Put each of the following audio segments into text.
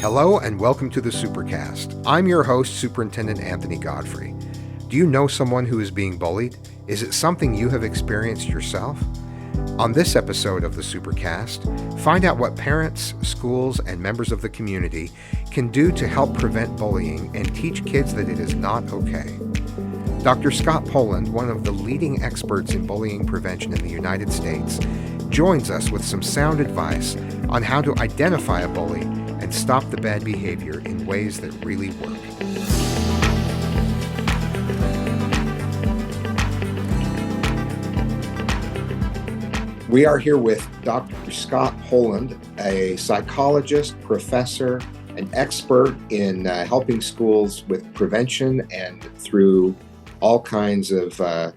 Hello and welcome to the Supercast. I'm your host, Superintendent Anthony Godfrey. Do you know someone who is being bullied? Is it something you have experienced yourself? On this episode of the Supercast, find out what parents, schools, and members of the community can do to help prevent bullying and teach kids that it is not okay. Dr. Scott Poland, one of the leading experts in bullying prevention in the United States, joins us with some sound advice on how to identify a bully and stop the bad behavior in ways that really work. We are here with Dr. Scott Poland, a psychologist, professor, and expert in helping schools with prevention and through all kinds of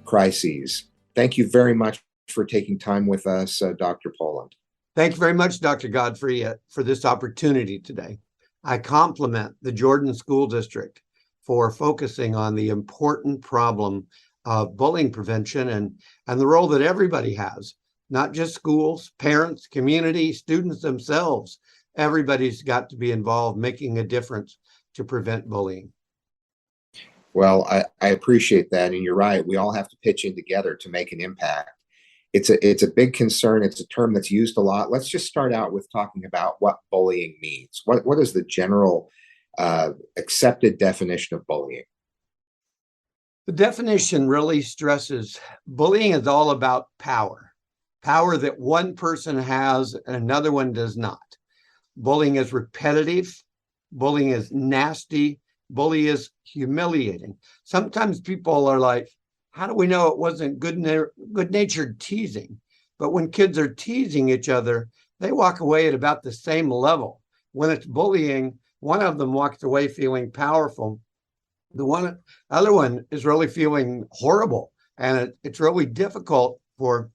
crises. Thank you very much for taking time with us, Dr. Poland. Thank you very much, Dr. Godfrey, for this opportunity today. I compliment the Jordan School District for focusing on the important problem of bullying prevention and the role that everybody has, not just schools, parents, community, students themselves. Everybody's got to be involved making a difference to prevent bullying. Well, I appreciate that, and you're right. We all have to pitch in together to make an impact. It's a big concern. It's a term that's used a lot. Let's just start out with talking about what bullying means. What is the general accepted definition of bullying? The definition really stresses bullying is all about power that one person has and another one does not. Bullying is repetitive. Bullying is nasty. Bullying is humiliating. Sometimes people are like, how do we know it wasn't good-natured teasing? But when kids are teasing each other, they walk away at about the same level. When it's bullying, one of them walks away feeling powerful. The other one is really feeling horrible. And it's really difficult for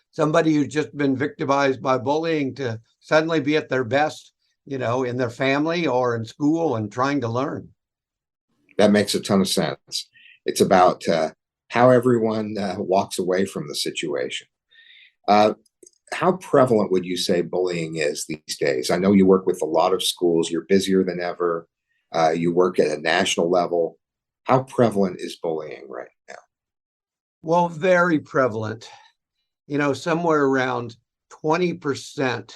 somebody who's just been victimized by bullying to suddenly be at their best, in their family or in school and trying to learn. That makes a ton of sense. It's about how everyone walks away from the situation. How prevalent would you say bullying is these days? I know you work with a lot of schools. You're busier than ever. You work at a national level. How prevalent is bullying right now? Well, very prevalent. Somewhere around 20%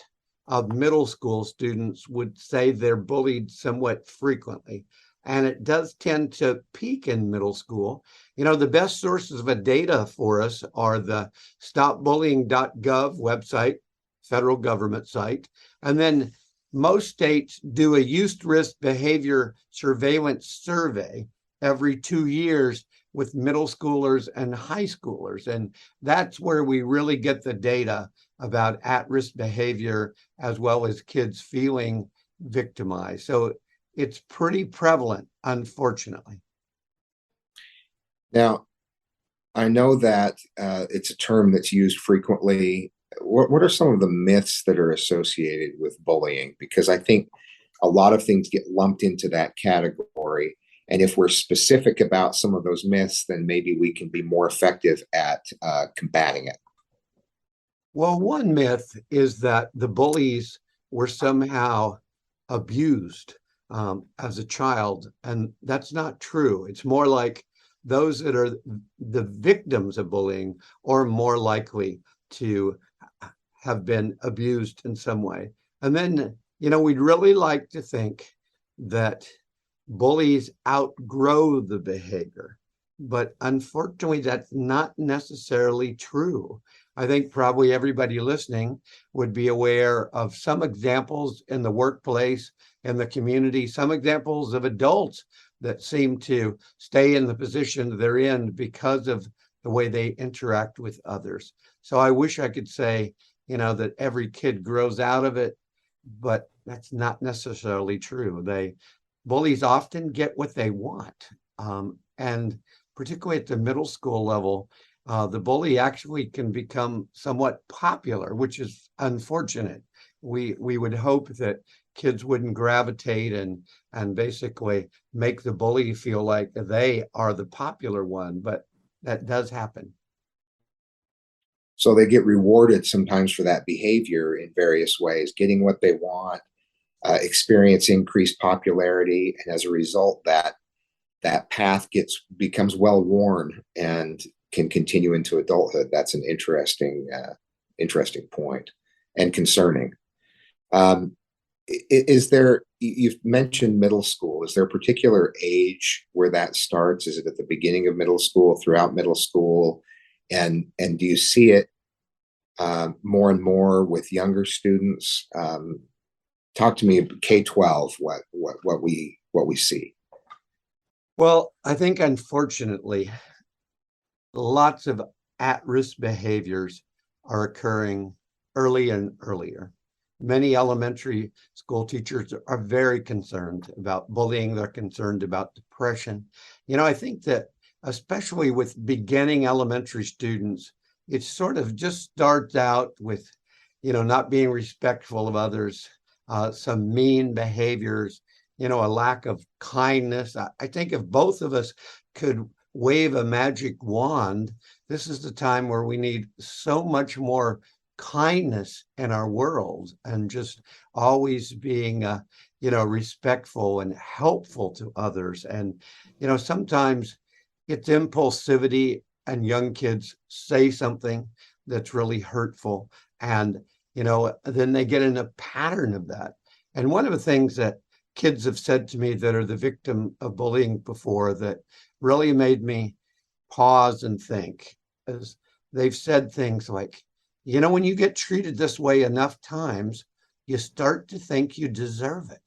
of middle school students would say they're bullied somewhat frequently. And it does tend to peak in middle school. The best sources of data for us are the stopbullying.gov website, federal government site. And then most states do a youth risk behavior surveillance survey every 2 years with middle schoolers and high schoolers. And that's where we really get the data about at-risk behavior as well as kids feeling victimized. So it's pretty prevalent, unfortunately. Now, I know that it's a term that's used frequently. What are some of the myths that are associated with bullying? Because I think a lot of things get lumped into that category. And if we're specific about some of those myths, then maybe we can be more effective at combating it. Well, one myth is that the bullies were somehow abused as a child, and that's not true. It's more like those that are the victims of bullying are more likely to have been abused in some way. And then, we'd really like to think that bullies outgrow the behavior, but unfortunately, that's not necessarily true. I think probably everybody listening would be aware of some examples in the workplace, in the community, some examples of adults that seem to stay in the position they're in because of the way they interact with others. So I wish I could say, that every kid grows out of it, but that's not necessarily true. Bullies often get what they want. And particularly at the middle school level, the bully actually can become somewhat popular, which is unfortunate. We would hope that kids wouldn't gravitate and basically make the bully feel like they are the popular one, but that does happen. So they get rewarded sometimes for that behavior in various ways, getting what they want, experience increased popularity, and as a result, that path becomes well worn and can continue into adulthood. That's an interesting point and concerning. Is there, you've mentioned middle school, is there a particular age where that starts? Is it at the beginning of middle school, throughout middle school? And do you see it more and more with younger students? Talk to me K-12, what we see. Well, I think unfortunately, lots of at-risk behaviors are occurring early and earlier. Many elementary school teachers are very concerned about bullying. They're concerned about depression. I think that especially with beginning elementary students, it sort of just starts out with, not being respectful of others, some mean behaviors, a lack of kindness. I think if both of us could wave a magic wand, this is the time where we need so much more kindness in our world, and just always being respectful and helpful to others. And sometimes it's impulsivity, and young kids say something that's really hurtful, and then they get in a pattern of that. And one of the things that kids have said to me that are the victim of bullying before that really made me pause and think is they've said things like, when you get treated this way enough times, you start to think you deserve it.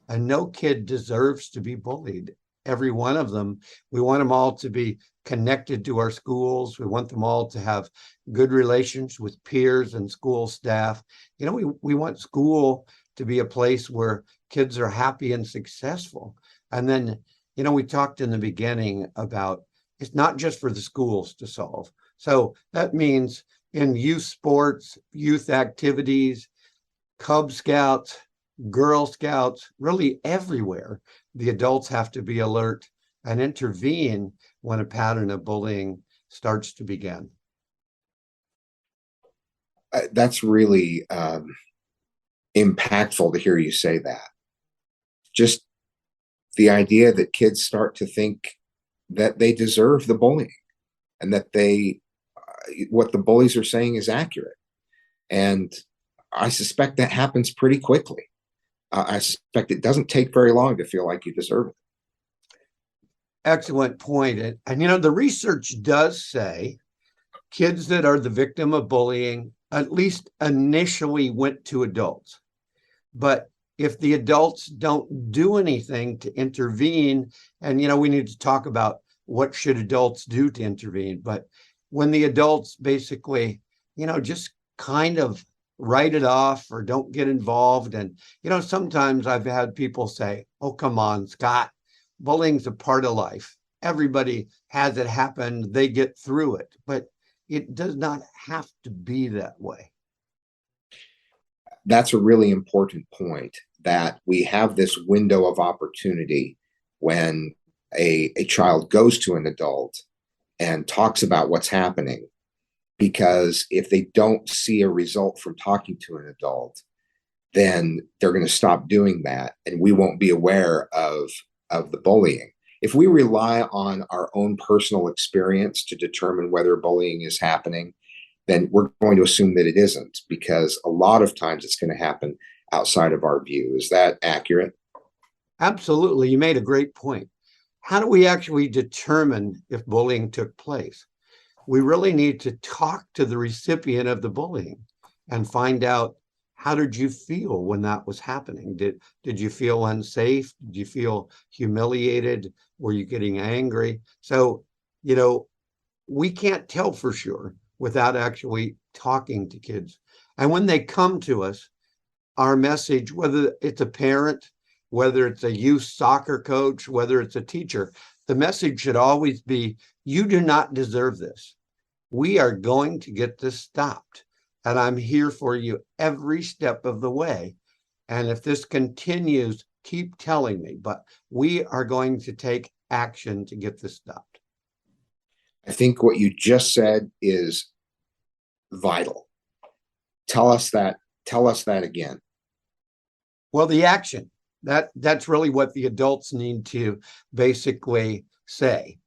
And no kid deserves to be bullied. Every one of them, we want them all to be connected to our schools. We want them all to have good relations with peers and school staff. We want school to be a place where kids are happy and successful. And then, we talked in the beginning about it's not just for the schools to solve. So that means in youth sports, youth activities, Cub Scouts, Girl Scouts, really everywhere, the adults have to be alert and intervene when a pattern of bullying starts to begin. That's really impactful to hear you say that. Just the idea that kids start to think that they deserve the bullying, and that what the bullies are saying is accurate. And I suspect that happens pretty quickly. I suspect it doesn't take very long to feel like you deserve it. Excellent point. And the research does say kids that are the victim of bullying at least initially went to adults. But if the adults don't do anything to intervene, and we need to talk about what should adults do to intervene, but when the adults basically, just kind of write it off or don't get involved. And, sometimes I've had people say, oh, come on, Scott, bullying's a part of life. Everybody has it happen. They get through it, but it does not have to be that way. That's a really important point, that we have this window of opportunity when a child goes to an adult and talks about what's happening. Because if they don't see a result from talking to an adult, then they're going to stop doing that, and we won't be aware of the bullying. If we rely on our own personal experience to determine whether bullying is happening, then we're going to assume that it isn't, because a lot of times it's going to happen outside of our view. Is that accurate? Absolutely. You made a great point. How do we actually determine if bullying took place? We really need to talk to the recipient of the bullying and find out, how did you feel when that was happening? Did you feel unsafe? Did you feel humiliated? Were you getting angry? So, we can't tell for sure without actually talking to kids. And when they come to us, our message, whether it's a parent, whether it's a youth soccer coach, whether it's a teacher, the message should always be, you do not deserve this. We are going to get this stopped. And I'm here for you every step of the way. And if this continues, keep telling me, but we are going to take action to get this stopped. I think what you just said is vital. Tell us that again. Well, the action, that's really what the adults need to basically say.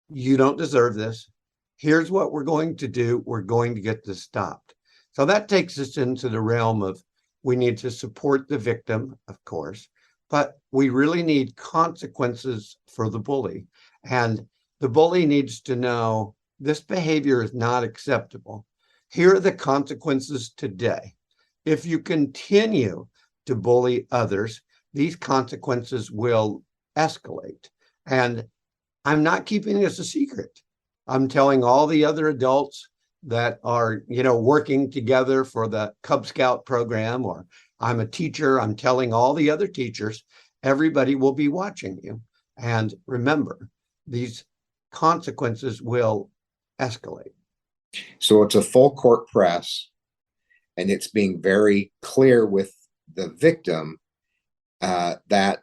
You don't deserve this. Here's what we're going to do. We're going to get this stopped. So that takes us into the realm of we need to support the victim, of course, but we really need consequences for the bully. And the bully needs to know this behavior is not acceptable. Here are the consequences today. If you continue to bully others, these consequences will escalate. And I'm not keeping this a secret. I'm telling all the other adults that are, working together for the Cub Scout program, or I'm a teacher, I'm telling all the other teachers, everybody will be watching you. And remember, these consequences will escalate. So it's a full court press, and it's being very clear with the victim that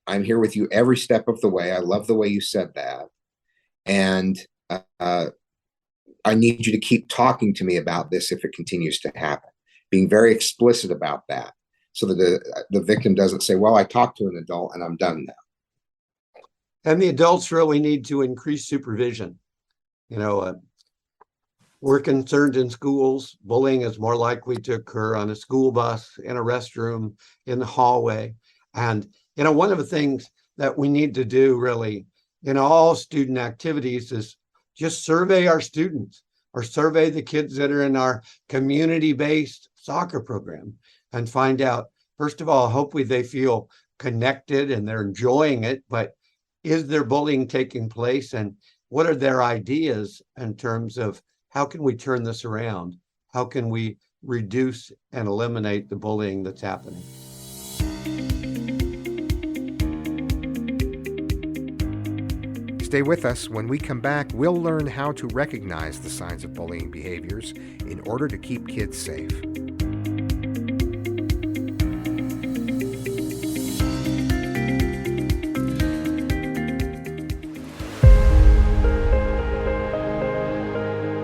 I'm here with you every step of the way. I love the way you said that. And I need you to keep talking to me about this if it continues to happen. Being very explicit about that, so that the victim doesn't say, well, I talked to an adult and I'm done now. And the adults really need to increase supervision. We're concerned in schools, bullying is more likely to occur on a school bus, in a restroom, in the hallway. And, one of the things that we need to do really in all student activities is just survey our students, or survey the kids that are in our community-based soccer program, and find out, first of all, hopefully they feel connected and they're enjoying it, but is there bullying taking place? And what are their ideas in terms of how can we turn this around? How can we reduce and eliminate the bullying that's happening? Stay with us. When we come back, we'll learn how to recognize the signs of bullying behaviors in order to keep kids safe.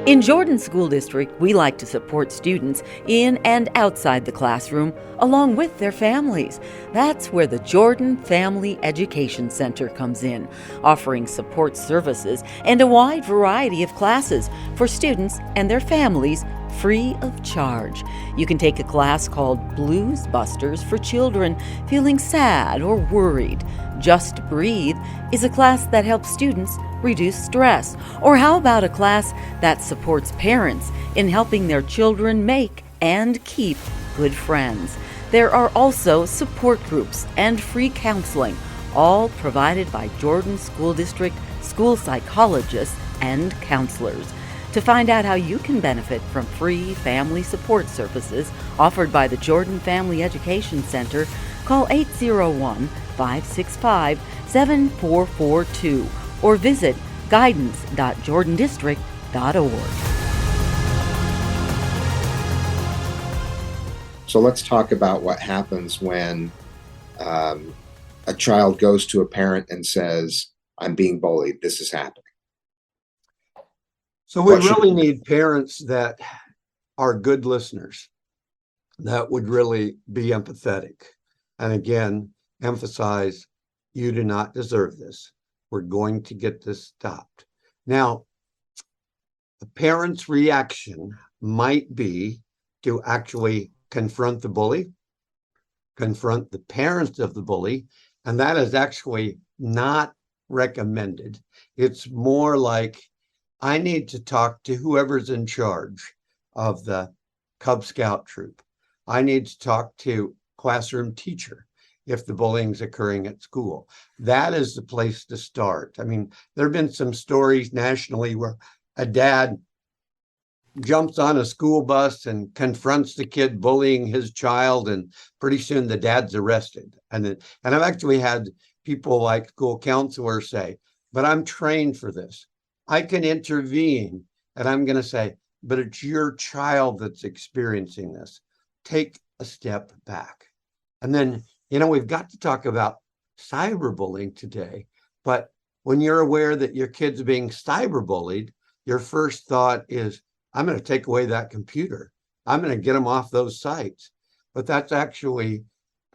In Jordan School District, we like to support students in and outside the classroom, along with their families. That's where the Jordan Family Education Center comes in, offering support services and a wide variety of classes for students and their families free of charge. You can take a class called Blues Busters for children feeling sad or worried. Just Breathe is a class that helps students reduce stress. Or how about a class that supports parents in helping their children make and keep good friends? There are also support groups and free counseling, all provided by Jordan School District school psychologists and counselors. To find out how you can benefit from free family support services offered by the Jordan Family Education Center, call 801-565-7442 or visit guidance.jordandistrict.org. So let's talk about what happens when a child goes to a parent and says, I'm being bullied, this is happening. So we really need parents that are good listeners, that would really be empathetic. And again, emphasize, you do not deserve this. We're going to get this stopped. Now, the parent's reaction might be to actually confront the bully, confront the parents of the bully, and that is actually not recommended. It's more like, I need to talk to whoever's in charge of the Cub Scout troop. I need to talk to classroom teacher if the bullying's occurring at school. That is the place to start. I mean, there have been some stories nationally where a dad jumps on a school bus and confronts the kid bullying his child, and pretty soon the dad's arrested. And I've actually had people like school counselors say, but I'm trained for this. I can intervene. And I'm going to say, but it's your child that's experiencing this. Take a step back. And then, we've got to talk about cyberbullying today. But when you're aware that your kid's being cyberbullied, your first thought is, I'm going to take away that computer. I'm going to get them off those sites. But that's actually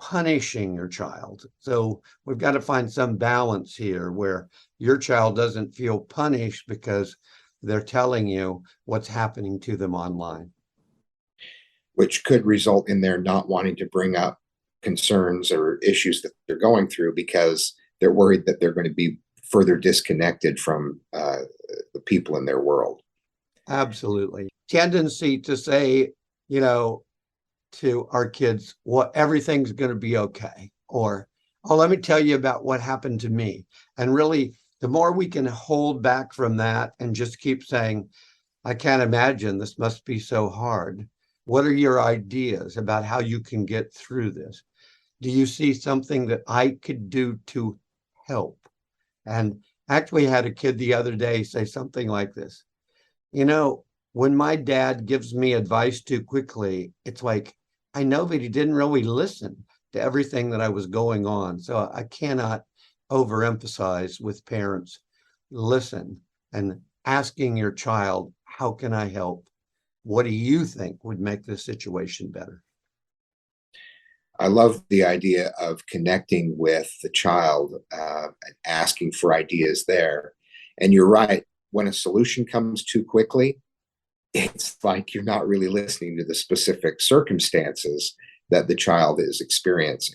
punishing your child. So we've got to find some balance here where your child doesn't feel punished because they're telling you what's happening to them online. Which could result in their not wanting to bring up concerns or issues that they're going through because they're worried that they're going to be further disconnected from the people in their world. Absolutely. Tendency to say, to our kids, well, everything's going to be okay. Or, oh, let me tell you about what happened to me. And really, the more we can hold back from that and just keep saying, I can't imagine this must be so hard. What are your ideas about how you can get through this? Do you see something that I could do to help? And actually had a kid the other day say something like this. When my dad gives me advice too quickly, it's like, I know that he didn't really listen to everything that I was going on. So I cannot overemphasize with parents, listen and asking your child, how can I help? What do you think would make this situation better? I love the idea of connecting with the child and asking for ideas there. And you're right, when a solution comes too quickly, it's like you're not really listening to the specific circumstances that the child is experiencing.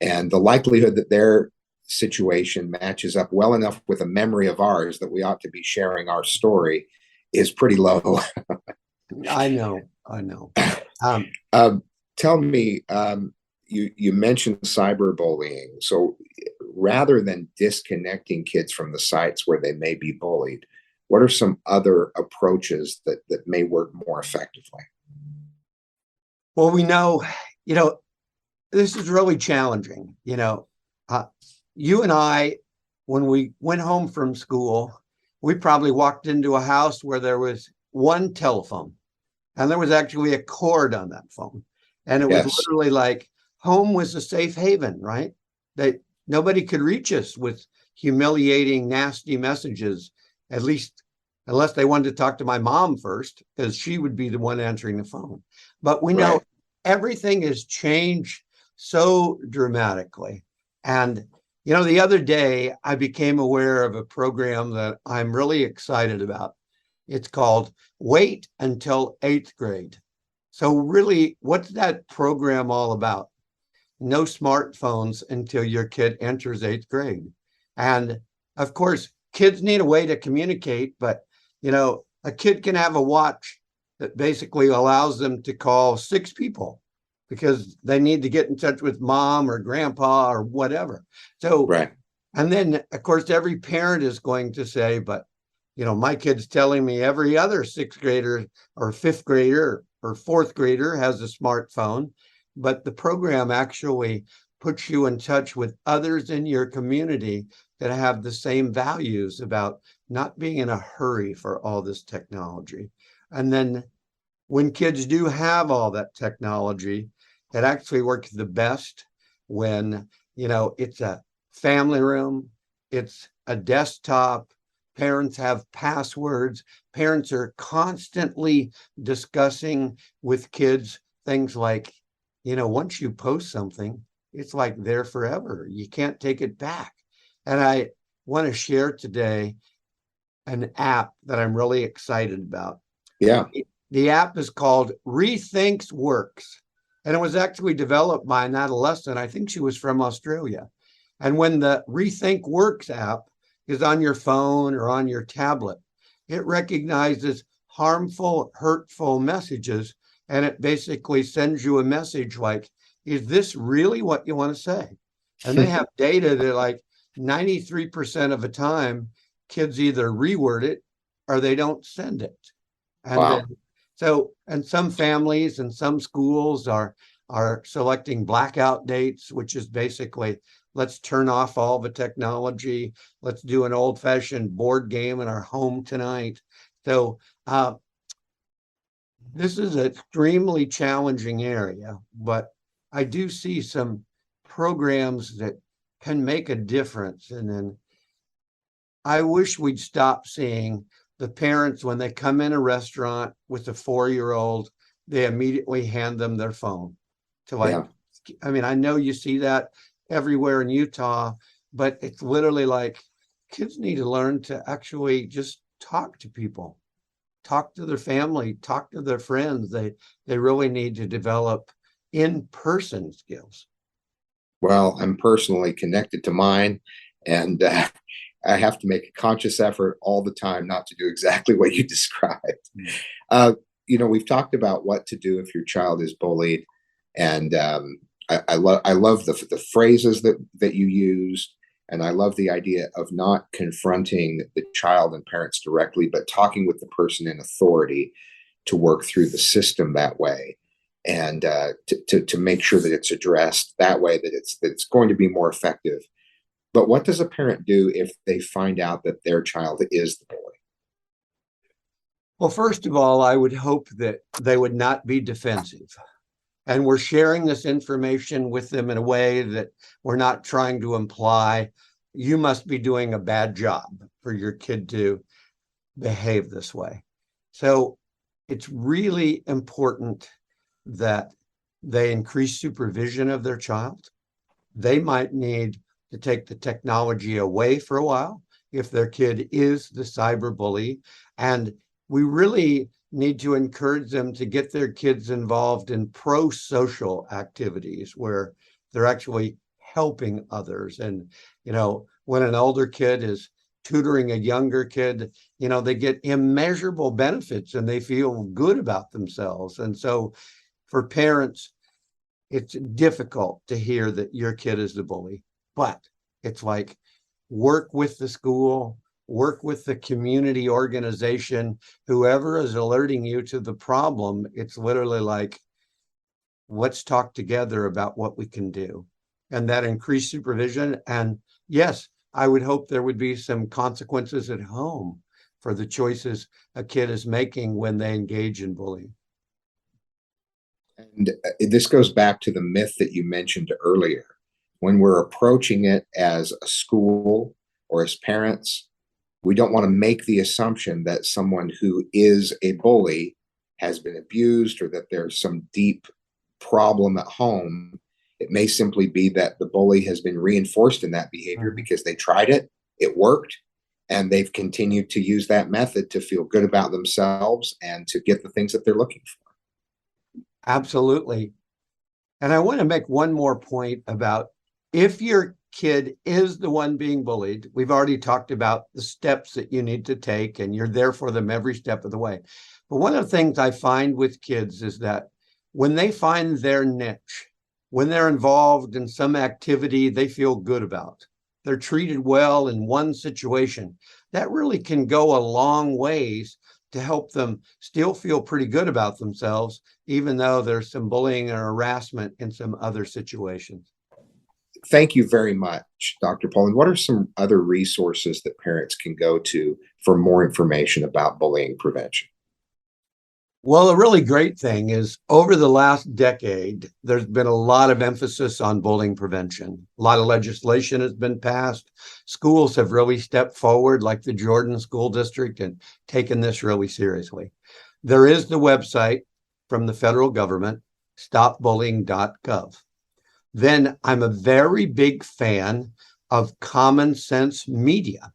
And the likelihood that their situation matches up well enough with a memory of ours that we ought to be sharing our story is pretty low. I know. Tell me, you mentioned cyberbullying. So rather than disconnecting kids from the sites where they may be bullied, what are some other approaches that may work more effectively? Well, we know, this is really challenging. You and I, when we went home from school, we probably walked into a house where there was one telephone and there was actually a cord on that phone. And it was literally like home was a safe haven, right? That nobody could reach us with humiliating, nasty messages, at least unless they wanted to talk to my mom first, because she would be the one answering the phone. But we know everything has changed so dramatically. And, the other day I became aware of a program that I'm really excited about. It's called Wait Until 8th Grade. So really, what's that program all about? No smartphones until your kid enters 8th grade. And of course, kids need a way to communicate, but a kid can have a watch that basically allows them to call 6 people because they need to get in touch with mom or grandpa or whatever. So, and then of course, every parent is going to say, but my kid's telling me every other 6th grader or 5th grader or 4th grader has a smartphone, but the program actually puts you in touch with others in your community that have the same values about not being in a hurry for all this technology. And then when kids do have all that technology, it actually works the best when, it's a family room, it's a desktop, parents have passwords, parents are constantly discussing with kids things like, once you post something, it's like there forever. You can't take it back. And I want to share today an app that I'm really excited about. Yeah. The app is called Rethinks Works. And it was actually developed by an adolescent. I think she was from Australia. And when the Rethink Works app is on your phone or on your tablet, it recognizes harmful, hurtful messages. And it basically sends you a message like, is this really what you want to say? And they have data that like 93% of the time, kids either reword it or they don't send it. And and some families and some schools are selecting blackout dates, which is basically, let's turn off all the technology. Let's do an old-fashioned board game in our home tonight. So this is an extremely challenging area, but I do see some programs that can make a difference. And then I wish we'd stop seeing the parents, when they come in a restaurant with a 4-year-old, they immediately hand them their phone to I mean, I know you see that everywhere in Utah, but it's literally like kids need to learn to actually just talk to people, talk to their family, talk to their friends. They really need to develop in-person skills. Well, I'm personally connected to mine, and I have to make a conscious effort all the time not to do exactly what you described. Uh, we've talked about what to do if your child is bullied, and I love the phrases that you used, and I love the idea of not confronting the child and parents directly, but talking with the person in authority to work through the system that way, and to make sure that it's addressed that way, that it's going to be more effective. But what does a parent do if they find out that their child is the bully? Well, first of all, I would hope that they would not be defensive. And we're sharing this information with them in a way that we're not trying to imply you must be doing a bad job for your kid to behave this way. So it's really important that they increase supervision of their child. They might need to take the technology away for a while if their kid is the cyber bully. And we really need to encourage them to get their kids involved in pro-social activities where they're actually helping others. And, when an older kid is tutoring a younger kid, they get immeasurable benefits and they feel good about themselves. And so for parents, it's difficult to hear that your kid is the bully, but it's like work with the school, work with the community organization, whoever is alerting you to the problem. It's literally like, let's talk together about what we can do. And that increased supervision. And yes, I would hope there would be some consequences at home for the choices a kid is making when they engage in bullying. And this goes back to the myth that you mentioned earlier. When we're approaching it as a school or as parents, we don't want to make the assumption that someone who is a bully has been abused or that there's some deep problem at home. It may simply be that the bully has been reinforced in that behavior because they tried it, it worked, and they've continued to use that method to feel good about themselves and to get the things that they're looking for. Absolutely. And I want to make one more point about if your kid is the one being bullied, we've already talked about the steps that you need to take, and you're there for them every step of the way. But one of the things I find with kids is that when they find their niche, when they're involved in some activity they feel good about, they're treated well in one situation, that really can go a long ways to help them still feel pretty good about themselves, even though there's some bullying or harassment in some other situations. Thank you very much, Dr. Poland. What are some other resources that parents can go to for more information about bullying prevention? Well, a really great thing is over the last decade, there's been a lot of emphasis on bullying prevention. A lot of legislation has been passed. Schools have really stepped forward, like the Jordan School District, and taken this really seriously. There is the website from the federal government, stopbullying.gov. Then I'm a very big fan of Common Sense Media.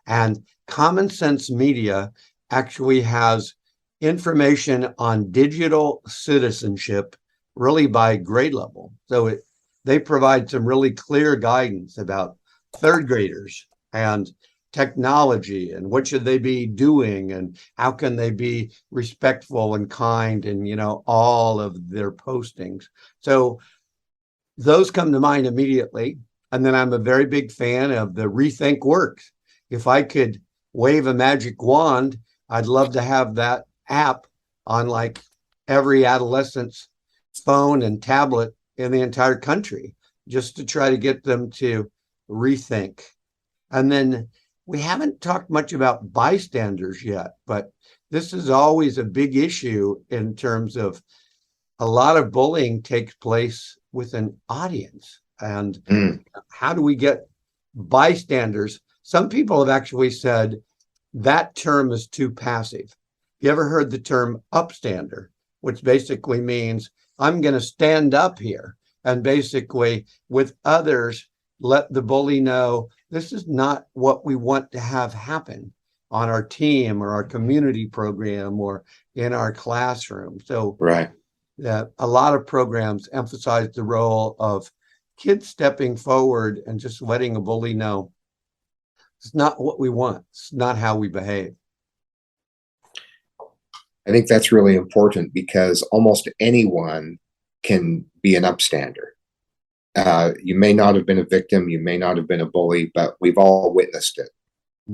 And Common Sense Media actually has information on digital citizenship really by grade level. So they provide some really clear guidance about third graders and technology and what should they be doing and how can they be respectful and kind and, all of their postings. So those come to mind immediately. And then I'm a very big fan of the Rethink Works. If I could wave a magic wand, I'd love to have that app on like every adolescent's phone and tablet in the entire country, just to try to get them to rethink. And then we haven't talked much about bystanders yet, but this is always a big issue in terms of a lot of bullying takes place with an audience. And how do we get bystanders? Some people have actually said that term is too passive. You ever heard the term upstander, which basically means I'm going to stand up here and basically with others, let the bully know this is not what we want to have happen on our team or our community program or in our classroom. So Right. a lot of programs emphasize the role of kids stepping forward and just letting a bully know it's not what we want. It's not how we behave. I think that's really important because almost anyone can be an upstander. You may not have been a victim, you may not have been a bully, but we've all witnessed it.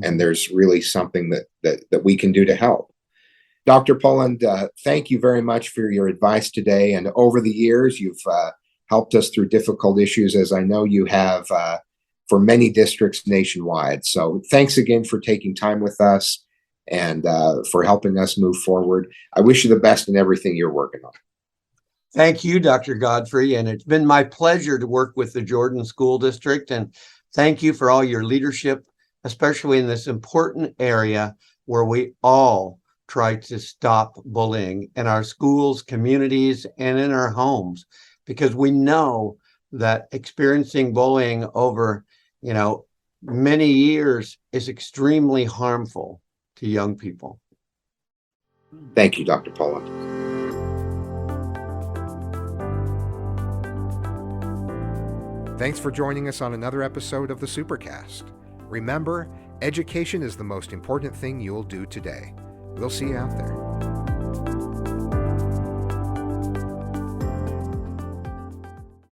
And there's really something that we can do to help. Dr. Poland, thank you very much for your advice today. And over the years, you've helped us through difficult issues, as I know you have for many districts nationwide. So thanks again for taking time with us and for helping us move forward. I wish you the best in everything you're working on. Thank you, Dr. Godfrey. And it's been my pleasure to work with the Jordan School District. And thank you for all your leadership, especially in this important area where we all try to stop bullying in our schools, communities, and in our homes, because we know that experiencing bullying over, many years is extremely harmful to young people. Thank you, Dr. Poland. Thanks for joining us on another episode of the Supercast. Remember, education is the most important thing you'll do today. We'll see you out there.